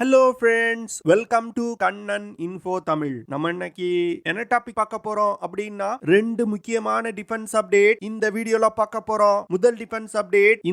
Hello friends, welcome to Kannan info Tamil. நம்ம இன்னைக்கு என்ன டாபிக் பார்க்க போறோம் அப்படின்னா, ரெண்டு முக்கியமான டிஃபென்ஸ் அப்டேட் இந்த வீடியோல பார்க்க போறோம். முதல் டிஃபென்ஸ் அப்டேட்,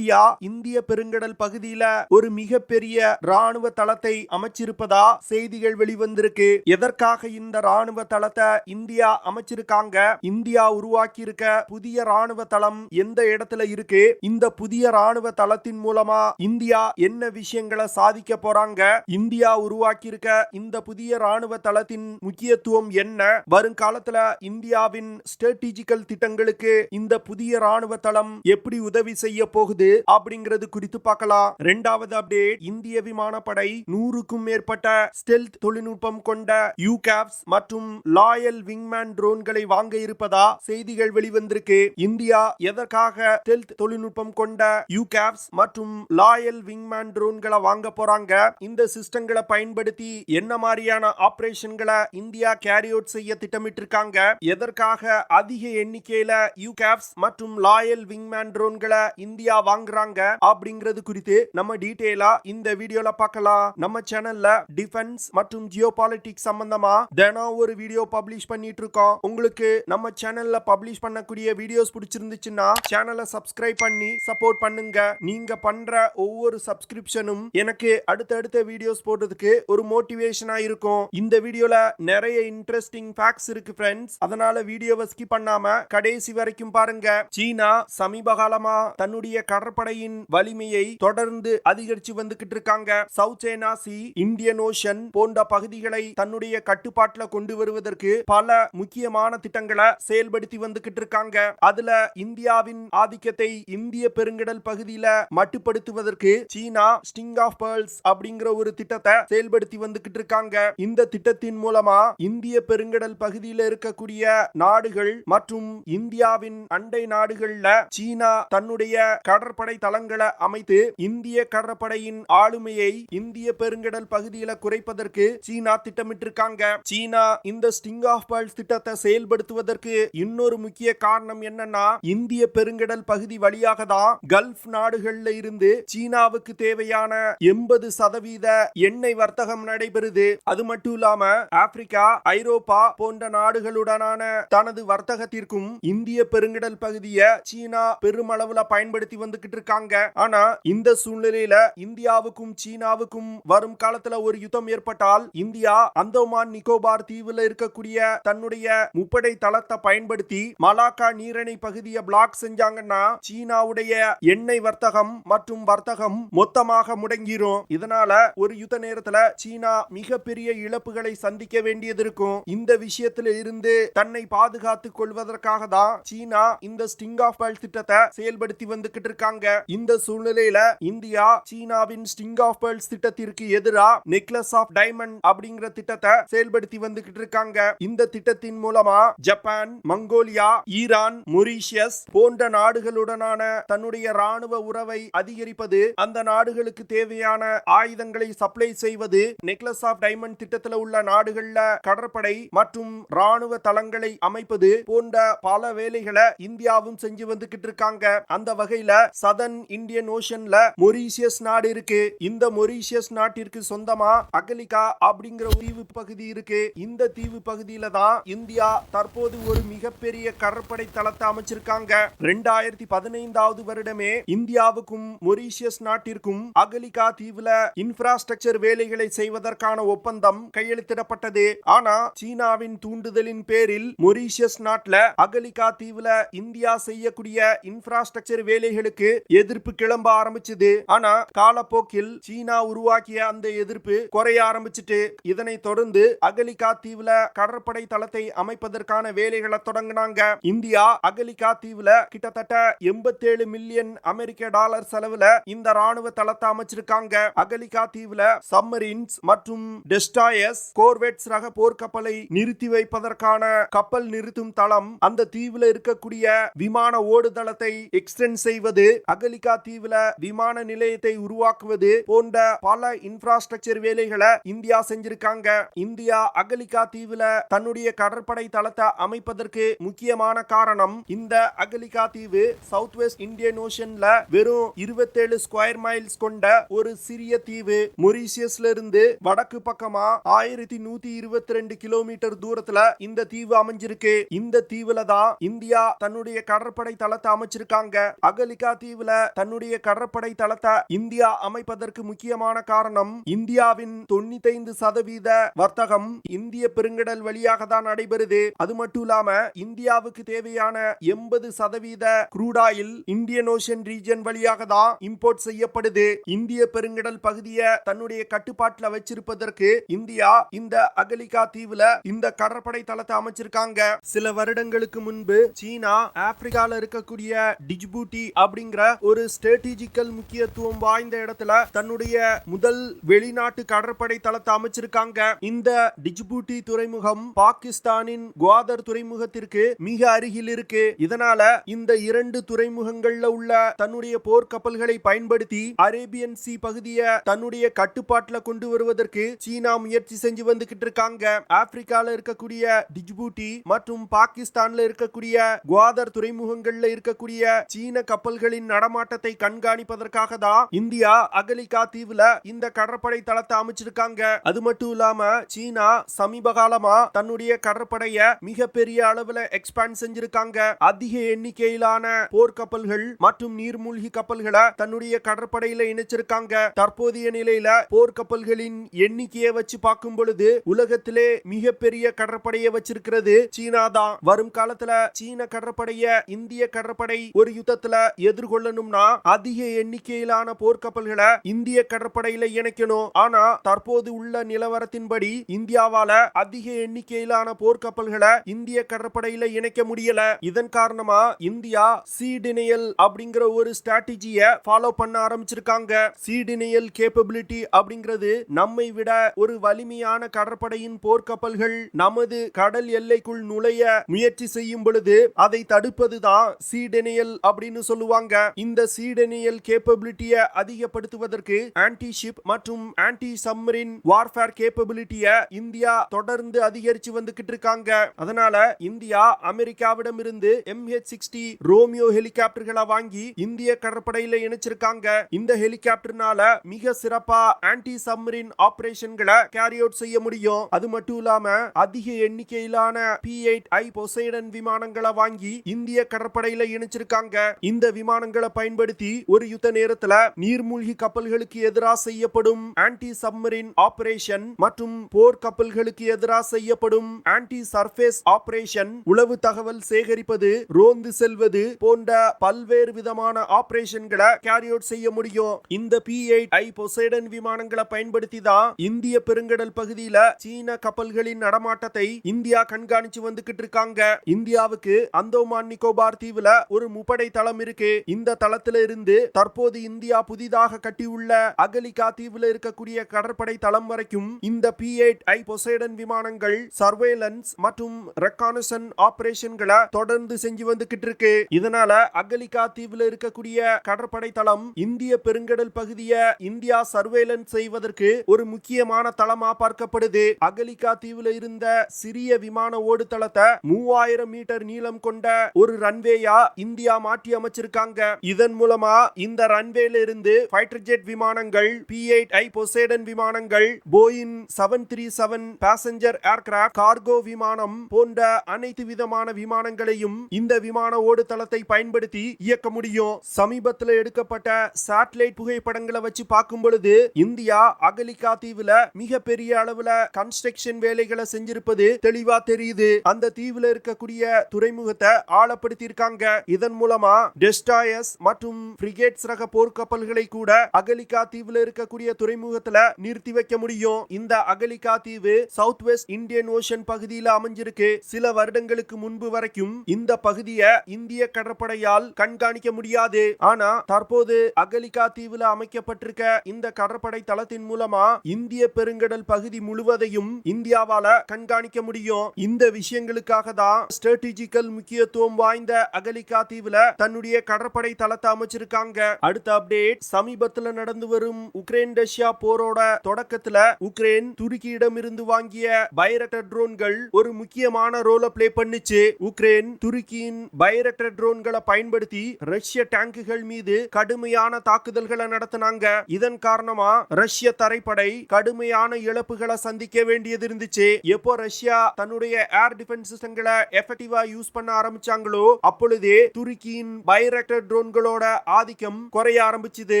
இந்திய பெருங்கடல் பகுதியில ஒரு மிகப்பெரிய ராணுவ தளத்தை அமைச்சிருப்பதா செய்திகள் வெளிவந்திருக்கு. எதற்காக இந்த ராணுவ தளத்தை இந்தியா அமைச்சிருக்காங்க, இந்தியா உருவாக்கி இருக்க புதிய ராணுவ தளம் எந்த இடத்துல இருக்கு, இந்த புதிய ராணுவ தளத்தின் மூலமா இந்தியா என்ன விஷயங்களை சாதிக்க போறாங்க, இந்தியா உருவாக்கி இருக்க இந்த புதிய ராணுவ தளத்தின் முக்கியத்துவம் என்ன, வருங்காலத்துல இந்தியாவின் ஸ்ட்ராட்டஜிக்கல் திட்டங்களுக்கு இந்த புதிய ராணுவ தளம் எப்படி உதவி செய்ய போகுது அப்படிங்கிறது குறித்து பார்க்கலாம். இரண்டாவது அப்டேட், இந்திய விமானப்படை 100க்கும் மேற்பட்ட ஸ்டெல்த் தொழில்நுட்பம் கொண்ட யூகாப்ஸ் மற்றும் லாயல் விங்மேன் ட்ரோன்களை வாங்க இருப்பதா செய்திகள் வெளிவந்திருக்கு. இந்தியா எதற்காக ஸ்டெல்த் தொழில்நுட்பம் கொண்ட யூகாப்ஸ் மற்றும் லாயல் விங்மேன் ட்ரோன்களை வாங்க போறாங்க, இந்த சிஸ்டங்களை பயன்படுத்தி என்ன மாதிரியான ஆபரேஷன்களை இந்தியா கேரி அவுட் செய்ய திட்டமிட்டிருக்காங்க, எதற்காக அதிக எண்ணிக்கையில யூகாப்ஸ் மற்றும் லாயல் விங்மேன் ட்ரோன்களை இந்தியா வாங்குறாங்க அப்படிங்கிறது குறித்து நம்ம டீடைலா இந்த வீடியோல பார்க்கலாம். நம்ம சேனல்ல டிஃபென்ஸ் மற்றும் ஜியோபாலிட்டிக்ஸ் சம்பந்தமா தினம் ஒரு வீடியோ பப்ளிஷ் பண்ணிட்டு இருக்கோம். உங்களுக்கு நம்ம சேனல்ல பப்ளிஷ் பண்ணக்கூடிய வீடியோஸ் பிடிச்சிருந்துச்சுன்னா சேனலை சப்ஸ்கிரைப் பண்ணி சப்போர்ட் பண்ணுங்க. நீங்க பண்ற ஒவ்வொரு சப்ஸ்கிரிப்ஷனும் எனக்கு அடுத்தடுத்த வீடியோஸ் போடுறதுக்கு ஒரு மோட்டிவேஷனா இருக்கும். இந்த வீடியோல நிறைய இன்ட்ரெஸ்டிங் ஃபேக்ட்ஸ் இருக்கு ஃப்ரெண்ட்ஸ், அதனால வீடியோவை ஸ்கிப் பண்ணாம கடைசி வரைக்கும் பாருங்க. சீனா சமீப காலமா தன்னுடைய கடற்படையின் வலிமையை தொடர்ந்து அதிகரிச்சு வந்துகிட்டு இருக்காங்க. South China C, Indian ocean போன்ற பகுதிகளை தன்னுடைய கட்டுப்பாட்டுல கொண்டு வருவதற்கு பல முக்கியமான திட்டங்களை செயல்படுத்தி வந்துகிட்டு இருக்காங்க. அதுல இந்தியாவின் ஆதிக்கத்தை இந்திய பெருங்கடல் பகுதியில மட்டுப்படுத்துவதற்கு சீனா ஸ்டிங் ஆஃப் பேர்ல்ஸ் அப்படிங்கிற ஒரு திட்டத்தை செயல்படுத்தி வந்துகிட்டு இருக்காங்க. இந்த திட்டத்தின் மூலமா இந்திய பெருங்கடல் பகுதியில் இருக்கக்கூடிய நாடுகள் மற்றும் இந்தியாவின் அண்டை நாடுகள்ல சீனா தன்னுடைய கடற்படை தளங்களை அமைத்து இந்திய கடற்படையின் ஆளுமையை இந்திய பெருங்கடல் பகுதியில குறைப்பதற்கு சீனா திட்டமிட்டிருக்காங்க. சீனா இந்த ஸ்டிங் ஆஃப் பேர்ல்ஸ் திட்டத்தை செயல்படுத்துவதற்கு இன்னொரு முக்கிய காரணம் என்னன்னா, இந்திய பெருங்கடல் பகுதி வழியாக தான் கல்ஃப் நாடுகள்ல இருந்து சீனாவுக்கு தேவையான 80% எண்ணெய் வர்த்தகம் நடைபெறுது. அது மட்டும் இல்லாம ஆப்பிரிக்கா, ஐரோப்பா போன்ற நாடுகளுடனான தனது வர்த்தகத்திற்கும் இந்திய பெருங்கடல் பகுதியை சீனா பெருமளவுல பயன்படுத்தி வந்துகிட்டு இருக்காங்க. ஆனா இந்த சூழ்நிலையில இந்தியாவுக்கும் சீனாவுக்கும் வரும் காலத்துல ஒரு யுத்தம் ஏற்பட்டால் இந்தியா அந்தமான் நிக்கோபார் தீவுல இருக்கக்கூடிய தன்னுடைய முப்படை தளத்தை பயன்படுத்தி மலாக்கா நீரிணை பகுதியை பிளாக் செஞ்சாங்கன்னா சீனாவுடைய எண்ணெய் வர்த்தகம் மற்றும் வர்த்தகம் மொத்தமாக முடங்கிரும். இதனால ஒரு யுத்த நேரத்துல சீனா மிகப்பெரிய இழப்புகளை சந்திக்க வேண்டியது இருக்கும். இந்த விஷயத்துல இருந்து தன்னை பாதுகாத்துக் கொள்வதற்காக தான் சீனா இந்த ஸ்டிங் ஆஃப் பேர்ல்ஸ் திட்டத்தை செயல்படுத்தி வந்துகிட்டு இருக்காங்க. இந்த சூழ்நிலையில இந்தியா சீனாவின் ஸ்டிங் ஆஃப் பேர்ல்ஸ் திட்டத்திற்கு எதிரா நெக்லஸ் ஆஃப் டைமண்ட் அப்படிங்கிற திட்டத்தை செயல்படுத்தி வந்துகிட்டு இருக்காங்க. இந்த திட்டத்தின் மூலமா ஜப்பான், மங்கோலியா, ஈரான், மொரீஷியஸ் போன்ற நாடுகளுடனான தன்னுடைய ராணுவ உறவை அதிகரிப்பது, அந்த நாடுகளுக்கு தேவையான ஆயுதங்களை சப்ளை செய்வது, நெக்லஸ் ஆஃப் டைமண்ட் திட்டத்தில் உள்ள நாடுகள்ல கடற்படை மற்றும் ராணுவ தளங்களை அமைப்பது போன்ற பல வேலைகளை இந்தியாவும் செஞ்சு வந்துகிட்டு இருக்காங்க. அந்த வகையில சதர்ன் இந்தியன் ஓஷன்ல மொரீஷியஸ் நாடு இருக்கு. இந்த மொரீஷியஸ் நாட்டிற்கு சொந்தமா அகலிகா அப்படிங்கிற தீவு பகுதி இருக்கு. இந்த தீவு பகுதியில தான் இந்தியா தற்போது ஒரு மிகப்பெரிய கடற்படை தளத்தை அமைச்சிருக்காங்க. 2015 வருடமே இந்தியாவுக்கும் மொரீஷியஸ் நாட்டிற்கும் அகலிகா தீவுல இன்ஃப்ராஸ்ட்ரக்சர் வேலைகளை செய்வதற்கான ஒப்பந்தம் கையெழுத்திடப்பட்டது. ஆனா சீனாவின் தூண்டுதலின் பேரில் மொரீஷியஸ் நாட்டுல அகலிகா தீவுல இந்தியா செய்யக்கூடிய இன்ஃப்ராஸ்ட்ரக்சர் வேலைகளுக்கு எதிர்ப்பு கிளம்ப ஆரம்பிச்சது. ஆனா காலப்போக்கில் சீனா உருவாக்கிய அந்த எதிர்ப்பு குறைய ஆரம்பிச்சிட்டு, இதனை தொடர்ந்து அகலிகா தீவுல கடற்படை தளத்தை அமைப்பதற்கான வேலைகளை தொடங்கினாங்க. இந்தியா அகலிகா தீவுல கிட்டத்தட்ட 87 மில்லியன் அமெரிக்க டாலர் செலவுல இந்த ராணுவ தளத்தை அமைச்சிருக்காங்க. அகலிகா தீவுல சப்மரீன்ஸ் மற்றும் டெஸ்ட்ராயர்ஸ், கோர்வெட்ஸ் ரக போர்க்கப்பலை நிறுத்தி வைப்பதற்கான கப்பல் நிறுத்தும் தளம், அந்த தீவுல இருக்கக்கூடிய விமான ஓடுதளத்தை எக்ஸ்டெண்ட் செய்வது, அகலிகா தீவுல விமான நிலையத்தை உருவாக்குவது போன்ற பல இன்ஃப்ராஸ்ட்ரக்சர் வேலைகளை இந்தியா செஞ்சிருக்காங்க. இந்தியா அகலிகா தீவுல தன்னுடைய கடற்படை தளத்தை அமைப்பதற்கு முக்கியமான காரணம், இந்த அகலிகா தீவு சவுத் வெஸ்ட் இந்தியன் ஓஷன்ல வெறும் 27 ஸ்கொயர் மைல்ஸ் கொண்ட ஒரு சிறிய தீவு. மொரீஷியஸ்ல இருந்து வடக்கு பக்கமா 1122 கிலோமீட்டர் தூரத்துல இந்த தீவு அமைஞ்சிருக்கு. இந்த தீவுல தான் இந்தியா தன்னுடைய கடற்படை தளத்தை அமைச்சிருக்காங்க. அகலிகா தீவுல தன்னுடைய கடற்படை தளத்தை இந்தியா அமைப்பதற்கு முக்கியமான காரணம் இந்தியாவின் 95% வர்த்தகம் இந்திய பெருங்கடல் வழியாக தான் நடைபெறுது. அது மட்டும் இல்லாம இந்தியாவுக்கு தேவையான 80% crude oil Indian Ocean region வழியாக தான் இம்போர்ட் செய்யப்படுது. இந்திய பெருங்கடல் பகுதியை தன்னுடைய கட்டுப்பாட்டில் வச்சிருப்பதற்கு இந்தியா இந்த அகலிகா தீவுல இந்த கடற்படை தளத்தை அமைச்சிருக்காங்க. சில வருடங்களுக்கு முன்பு சீனா ஆப்பிரிக்கால இருக்கக்கூடிய டிஜிபூட்டி அப்படிங்கிற ஒரு ஸ்ட்ராட்டஜிக்கல் முக்கியத்துவம் வாய்ந்த இடத்துல தன்னுடைய முதல் வெளிநாட்டு கடற்படை தளத்தை அமைச்சிருக்காங்க. இந்த டிஜிபூட்டி துறைமுகம் பாகிஸ்தானின் குவாதர் துறைமுகத்திற்கு மிக அருகில் இருக்கு. இதனால இந்த இரண்டு துறைமுகங்கள்ல உள்ள தன்னுடைய போர்க்கப்பல்களை பயன்படுத்தி அரேபியன் சி பகுதியை தன்னுடைய கட்டுப்பாட்டுல கொண்டு வருவதற்கு சீனா முயற்சி செஞ்சு வந்துகிட்டு இருக்காங்க. ஆப்பிரிக்கால இருக்கக்கூடிய டிஜிபூட்டி மற்றும் பாகிஸ்தான்ல இருக்கக்கூடிய குவாதர் துறைமுகங்கள்ல இருக்கக்கூடிய சீன கப்பல்களின் நடமாட்டத்தை கண்காணிப்பதற்காக தான் இந்தியா அகலிகா தீவுல இந்த கடற்படை தளத்தை அமைச்சிருக்காங்க. அது மட்டும் இல்லாம சீனா சமீப காலமா தன்னுடைய கடற்படைய மிகப்பெரிய அளவுல எக்ஸ்பாண்ட் செஞ்சிருக்காங்க. அதிக எண்ணிக்கையிலான போர்க்கப்பல்கள் மற்றும் நீர்மூழ்கி கப்பல்களை தன்னுடைய கடற்படையில இணைச்சிருக்காங்க. தற்போதைய நிலையில போர்க்கப்பல்களின் எண்ணிக்கையை வச்சு பார்க்கும் பொழுது உலகத்திலே மிகப்பெரிய கடற்படையை வச்சிருக்கிறது சீனா தான். வரும் காலத்துல சீன கடற்படைய இந்திய கடற்படை ஒரு யுத்தத்துல எதிர்கொள்ளணும்னா அதிக எண்ணிக்கையிலான போர்க்கப்பல்களை இந்திய கடற்படையில இணைக்கணும். ஆனா தற்போது உள்ள நிலவரத்தின்படி இந்தியாவால அதிக எண்ணிக்கையிலான போர்க்கப்பல்களை இந்திய கடற்படையில இணைக்க முடியல. இதன் காரணமா இந்தியா சீடினியல் அப்படிங்கிற ஒரு ஸ்ட்ராட்டஜியை ஃபாலோ பண்ண ஆரம்பிச்சிருக்காங்க. சீடினியல் கேப்பபிலிட்டி அப்படிங்கிறது நம்மை விட ஒரு வலிமையான கடற்படையின் போர்க்கப்பல்கள் நமது கடல் எல்லைக்குள் நுழைய முயற்சி செய்யும் பொழுது அதை தடுப்பதுதான் சீடெனியல் அப்படின்னு சொல்லுவாங்க. இந்த சீடெனியல் கேப்பபிலிட்டியை அதிகப்படுத்துவதற்கு ஆன்டி ஷிப் மற்றும் ஆன்டி சப்மரின் வார்ஃபேர் கேப்பபிலிட்டியை இந்தியா தொடர்ந்து அதிகரிச்சு வந்துகிட்டு இருக்காங்க. அதனால இந்தியா அமெரிக்காவிடம் இருந்து MH-60 ரோமியோ ஹெலிகாப்டர்களை வாங்கி இந்திய கடற்படையில இணைச்சிருக்காங்க. இந்த ஹெலிகாப்டர்னால மிக சிறப்பா ஆன்டி சப்மரின் ஆபரேஷன்களை கேரி அவுட் செய்ய முடியும். அது மட்டும் இல்லாம அதிக எண்ணிக்கையிலான P-8I பொசைடன் விமானங்களை வாங்கி இந்திய கடற்படையில இணைச்சிருக்காங்க. இந்த விமானங்களை பயன்படுத்தி ஒரு யுத்த நேரத்துல நீர்மூழ்கி கப்பல்களுக்கு எதிராக செய்யப்படும் ஆன்டி சப்மரின் ஆபரேஷன் மற்றும் போர் கப்பல்களுக்கு எதிராக செய்யப்படும் ஆன்டி சர்ஃபேஸ் ஆபரேஷன், உளவு தகவல் சேகரிப்பது, ரோந்து செல்வது போன்ற பல்வேறு விதமான ஆபரேஷன்களை கேரி அவுட் செய்ய முடியும். இந்த P-8I பொசைடன் விமானங்களை பயன்படுத்தி தான் இந்திய பெருங்கடல் பகுதியில சீன கப்பல்களின் நடமாட்டத்தை இந்தியா கண்காணிச்சு வந்துகிட்டு இருக்காங்க. இந்தியாவுக்கு அந்தோமான் நிக்கோபார் தீவுல ஒரு முப்படை தளம் இருக்கு. இந்த தளத்துல இருந்து தற்போது இந்தியா புதிதாக கட்டியுள்ள அகலிகா தீவுல இருக்கக்கூடிய கடற்படை தளம் வரைக்கும் இந்த P-8I பொசைடன் விமானங்கள் சர்வேலன்ஸ் மற்றும் ரெக்கானசன் ஆபரேஷன்களை தொடர்ந்து செஞ்சு வந்துகிட்டு இருக்கு. இதனால அகலிகா தீவுல இருக்கக்கூடிய கடற்படை தளம் இந்திய பெருங்கடல் பகுதியை இந்தியா சர்வேலன்ஸ் செய்வதற்கு ஒரு முக்கியமான தளமா பார்க்கப்படுது. அகலிகா தீவுல இருந்த சிறிய விமான ஓடு தளத்தை 3000 மீட்டர் நீளம் கொண்ட ஒரு ரன்வேயா இந்தியா மாற்றி அமைச்சிருக்காங்க. இதன் மூலமா இந்த ரன்வேல இருந்து ஃபைட்டர் ஜெட் விமானங்கள், P-8I பொசைடன் விமானங்கள், போயிங் 737 பேசஞ்சர் ஏர்கிராப்ட், கார்கோ விமானம் போன்ற அனைத்து விதமான விமானங்களையும் இந்த விமான ஓடு தளத்தை பயன்படுத்தி இயக்க முடியும். சமீபத்தில் எடுக்கப்பட்ட சேட்டலைட் புகைப்படங்களை வச்சு பார்க்கும் பொழுது இந்தியா அகலிகா தீவுல மிக பெரிய அளவுல கன்ஸ்ட்ரக்ஷன் வேலைகளை செஞ்சிருப்பது தெளிவா தெரியுது. அந்த தீவுல இருக்கக்கூடிய துறைமுகத்தை ஆழப்படுத்தி இருக்காங்க. இதன் மூலமா டெஸ்ட்ராயர்ஸ் மற்றும் ஃப்ரிகேட்ஸ் ரக போர்க்கப்பல்களை கூட அகலிகா தீவுல இருக்கக்கூடிய துறைமுகத்துல நிறுத்தி வைக்க முடியும். இந்த அகலிகா தீவு சவுத் வெஸ்ட் இந்தியன் ஓஷன் பகுதியில் அமைஞ்சிருக்கு. சில வருடங்களுக்கு முன்பு வரைக்கும் இந்த பகுதியை இந்திய கடற்படையால் கண்காணிக்க முடியாது. ஆனா தற்போது அகலிகா தீவுல அமைக்கப்பட்டிருக்க இந்த கடற்படை தளத்தின் மூலமா இந்திய பெருங்கடல் பகுதி முழுவதையும் இந்தியாவால கண்காணிக்க முடியும். இந்த விஷயங்களுக்காக தான் ஸ்ட்ராட்டஜிக்கல் முக்கியத்துவம் வாய்ந்த அகலிகா தீவுல தன்னுடைய கடற்படை தளத்தை அமைச்சிருக்காங்க. அடுத்த அப்டேட், சமீபத்தில் நடந்து வரும் உக்ரைன் ரஷ்யா போரோட தொடக்கத்துல உக்ரைன் துருக்கியிடம் இருந்து வாங்கிய பைரக்டர் ட்ரோன்கள் ஒரு முக்கியமான ரோலை பிளே பண்ணுச்சு. உக்ரைன் துருக்கியின் பைரக்டர் ட்ரோன்களை பயன்படுத்தி ரஷ்ய டேங்குகள் மீது கடுமையான தாக்குதல்களை நடத்தினாங்க. இதன் காரணமா மூலமா ரஷ்ய தரைப்படை கடுமையான இழப்புகளை சந்திக்க வேண்டியது இருந்துச்சு. எப்போ ரஷ்யா தன்னுடைய ஏர் டிஃபென்ஸ் சிஸ்டங்களை எஃபெக்டிவா யூஸ் பண்ண ஆரம்பிச்சாங்களோ அப்பொழுதே துருக்கியின் பைரக்டர் ட்ரோன்களோட ஆதிக்கம் குறைய ஆரம்பிச்சது.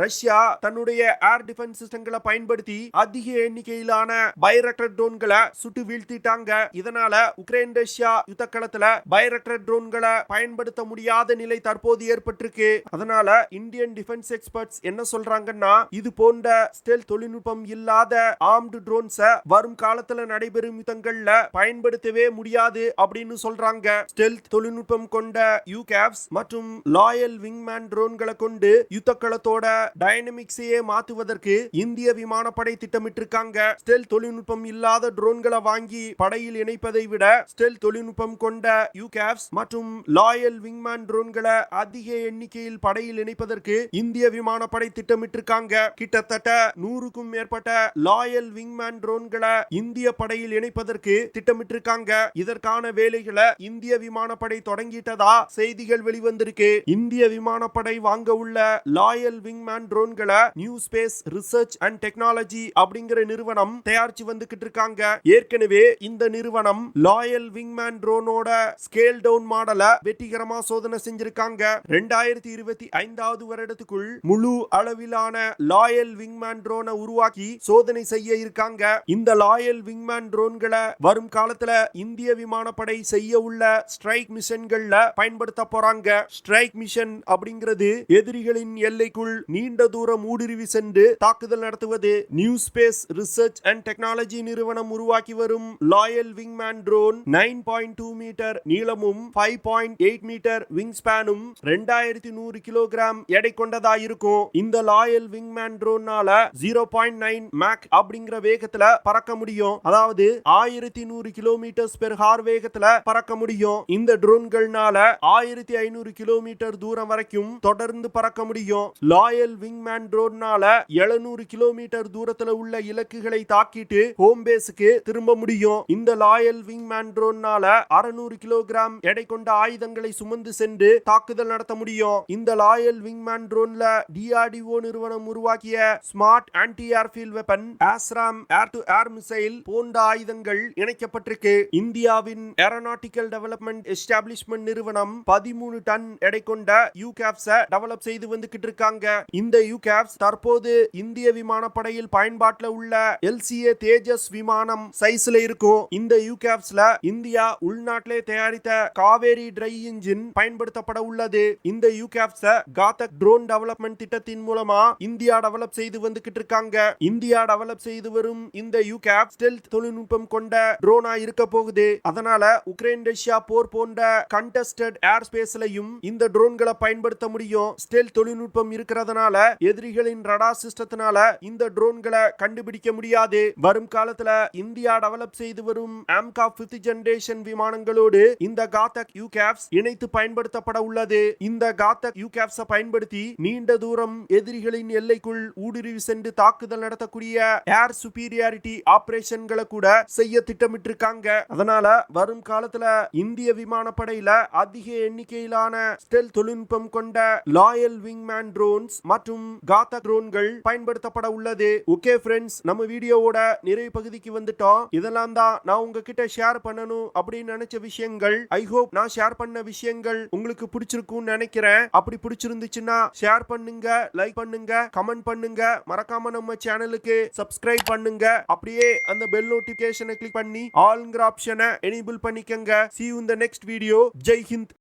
ரஷ்யா தன்னுடைய ஏர் டிஃபென்ஸ் சிஸ்டங்களை பயன்படுத்தி அதிக எண்ணிக்கையிலான பைரக்டர் ட்ரோன்களை சுட்டு வீழ்த்திட்டாங்க. இதனால உக்ரைன் ரஷ்யா யுத்த களத்துல பைரக்டர் ட்ரோன்களை பயன்படுத்த முடியாத நிலை தற்போது ஏற்பட்டிருக்கு. அதனால இந்தியன் டிஃபென்ஸ் எக்ஸ்பர்ட்ஸ் என்ன சொல்றாங்கன்னா இது போன்ற ஸ்டெல்த் தொழில்நுட்பம் இல்லாத ஆர்ம்டு ட்ரோன்ஸ வரும் காலத்துல நடைபெறும் யுத்தங்கள்ல பயன்படுத்தவே முடியாது அப்படின்னு சொல்றாங்க. ஸ்டெல்த் தொழில்நுட்பம் கொண்ட யூகேவ்ஸ் மற்றும் லாயல் விங்மேன் ட்ரோன்களை கொண்டு யுத்த களத்தோட டைனமிக்ஸையே மாற்றுவதற்கு இந்திய விமானப்படை திட்டமிட்டிருக்காங்க. ஸ்டெல்த் தொழில்நுட்பம் இல்லாத ட்ரோன்களை வாங்கி படையில் இணைப்பதை விட ஸ்டெல்த் தொழில்நுட்பம் கொண்ட யூகேவ்ஸ் மற்றும் லாயல் விங்மேன் ட்ரோன்களை அதிக எண்ணிக்கையில் படையில் இணைப்பதற்கு இந்திய விமானப்படை திட்டமிட்டிருக்காங்க. கிட்டத்தட்ட 100க்கும் மேற்பட்ட லாயல் விங்மேன் ட்ரோன்களை இந்திய படையில் இணைப்பதற்கு திட்டமிட்டிருக்காங்க. இதற்கான வேலைகளை இந்திய விமானப்படை தொடங்கிட்டதா செய்திகள் வெளிவந்திருக்கு. இந்திய விமானப்படை வாங்க உள்ள லாயல் விங்மேன் ட்ரோன்களை new space research and technology அப்படிங்கிற நிறுவனம் தயாரிச்சு வந்துகிட்டு இருக்காங்க. ஏற்கனவே இந்த நிறுவனம் லாயல் விங்மேன் ட்ரோனோட ஸ்கேல் டவுன் மாடலை வெற்றிகரமா சோதனை செஞ்சிருக்காங்க. 2025வது வருடத்துக்குள் முழு அளவிலான லாயல் விங்மேன் ட்ரோனை உருவாக்கி சோதனை செய்ய இருக்காங்க. இந்த லாயல் விங்மேன் ட்ரோன்களை வரும் காலத்துல இந்திய விமானப்படை செய்ய உள்ள ஸ்ட்ரைக் மிஷன்கள்ல பயன்படுத்த போறாங்க. ஸ்ட்ரைக் மிஷன் அப்படிங்கிறது எதிரிகளின் எல்லைக்குள் நீண்ட தூரம் ஊடுருவி சென்று தாக்குதல் நடத்துவது. New space research and technology நிறுவனம் உருவாக்கி வரும் லாயல் விங்மேன் ட்ரோன் 9.2 மீட்டர் நீளமும் 5.8 மீட்டர் விங் ஸ்பேனும் 2100 கிலோகிராம் எடை கொண்டதா இருக்கும். இந்த லாயல் விங்மேன் ட்ரோனால 0.9 மேக் அப்படிங்கிற வேகத்துல பறக்க முடியும். அதாவது 1100 கிலோமீட்டர் பெர் ஹார் வேகத்துல பறக்க முடியும். இந்த ட்ரோன்கள்னால 1500 கிலோமீட்டர் தூரம் வரைக்கும் தொடர்ந்து பறக்க முடியும். லாயல் விங்மேன் ட்ரோனால 700 கிலோமீட்டர் தூரத்துல உள்ள இலக்குகளை தாக்கிட்டு ஹோம் பேஸுக்கு திரும்ப முடியும். இந்த லாயல் விங்மேன் ட்ரோனால 600 கிலோகிராம் எடை கொண்ட ஆயுதங்களை சுமந்து சென்று தாக்குதல் நடத்த முடியும். இந்த லாயல் விங்மேன் ட்ரோன்ல டிஆர்டிஓ நிறுவனம் உருவாக்கிய ஸ்மார்ட் ஆன்டி ஏர்ஃபீல்ட் வெப்பன், ஆஸ்ராம் ஏர் டு ஏர் மிசைல் போன்ற ஆயுதங்கள் இணைக்கப்பட்டிருக்கு. இந்தியாவின் ஏரோநாட்டிக்கல் டெவலப்மெண்ட் எஸ்டாப்ளிஷ்மெண்ட் நிறுவனம் 13 டன் எடை கொண்ட யூகேவ்ஸ் டெவலப் செய்து வந்துகிட்டு இருக்காங்க. இந்த யூகேவ்ஸ் தற்போது இந்திய விமானப்படையில் பயன்பாட்டில் உள்ள LCA தேஜஸ் விமானம் சைஸ்ல இருக்கும். இந்த யூகேவ்ஸ்ல இந்தியா உள்நாட்டிலே தயாரித்த காவேரி ட்ரை இன்ஜின் பயன்படுத்தப்பட உள்ளது. இந்த யூகேவ்ஸ் காத்தக் ட்ரோன் டெவலப்மெண்ட் திட்டத்தின் மூலமா இந்தியா டெவலப் செய்து வந்துகிட்டு இருக்காங்க. இந்தியா டெவலப் செய்து வரும் இந்த யூகேவ் ஸ்டெல்த் தொழில்நுட்பம் கொண்ட ட்ரோனா இருக்க போகுது. அதனால உக்ரைன் ரஷ்யா போர் போன்ற கண்டெஸ்டட் ஏர் ஸ்பேஸ்லயும் இந்த ட்ரோன்களை பயன்படுத்த முடியும். ஸ்டெல்த் தொழில்நுட்பம் இருக்கிறதுனால எதிரிகளின் ரடார் சிஸ்டத்தினால இந்த ட்ரோன்களை கண்டுபிடிக்க முடியாது. வரும் காலத்துல இந்தியா டெவலப் செய்து வரும் AMCA 5th ஜெனரேஷன் விமானங்களோடு இந்த காத்தக் யூகேவ்ஸ் இணைத்து பயன்படுத்தப்பட உள்ளது. இந்த காத்தக் யூகேவ்ஸ் பயன்படுத்தி நீண்ட தூரம் எதிரிகளின் எல்லைக்குள் ஊடுருவி சென்று தாக்குதல் நடத்தக்கூடிய ஏர் சுப்பீரியாரிட்டி ஆபரேஷன்களை கூட செய்ய திட்டமிட்டிருக்காங்க. அதனால வரும் காலத்துல இந்திய விமானப்படையில அதிக எண்ணிக்கையிலான ஸ்டெல்த் தொழில்நுட்பம் கொண்ட லாயல் விங்மேன் ட்ரோன்ஸ் மற்றும் காத்தக் ட்ரோன்கள் பயன்படுத்தப்பட உள்ளது. ஓகே ஃப்ரெண்ட்ஸ், நம்ம வீடியோவோட நிறைவு பகுதிக்கு வந்துட்டோம். இதெல்லாம் தான் நான் உங்ககிட்ட ஷேர் பண்ணணும் அப்படின்னு நினைச்ச விஷயங்கள். ஐ ஹோப் நான் ஷேர் பண்ண விஷயங்கள் உங்களுக்கு பிடிச்சிருக்கும்னு நினைக்கிறேன். அப்படி பிடிச்சிருந்துச்சுன்னா ஷேர் பண்ணுங்க, லைக் பண்ணுங்க, கமெண்ட் பண்ணுங்க. மறக்காம நம்ம சேனலுக்கு சப்ஸ்கிரைப் பண்ணுங்க. அப்படியே அந்த பெல் நோட்டிபிகேஷனை கிளிக் பண்ணி ஆல்ங்கிற ஆப்ஷனை எனேபிள் பண்ணிக்கங்க. See you in the next video. Jai Hind.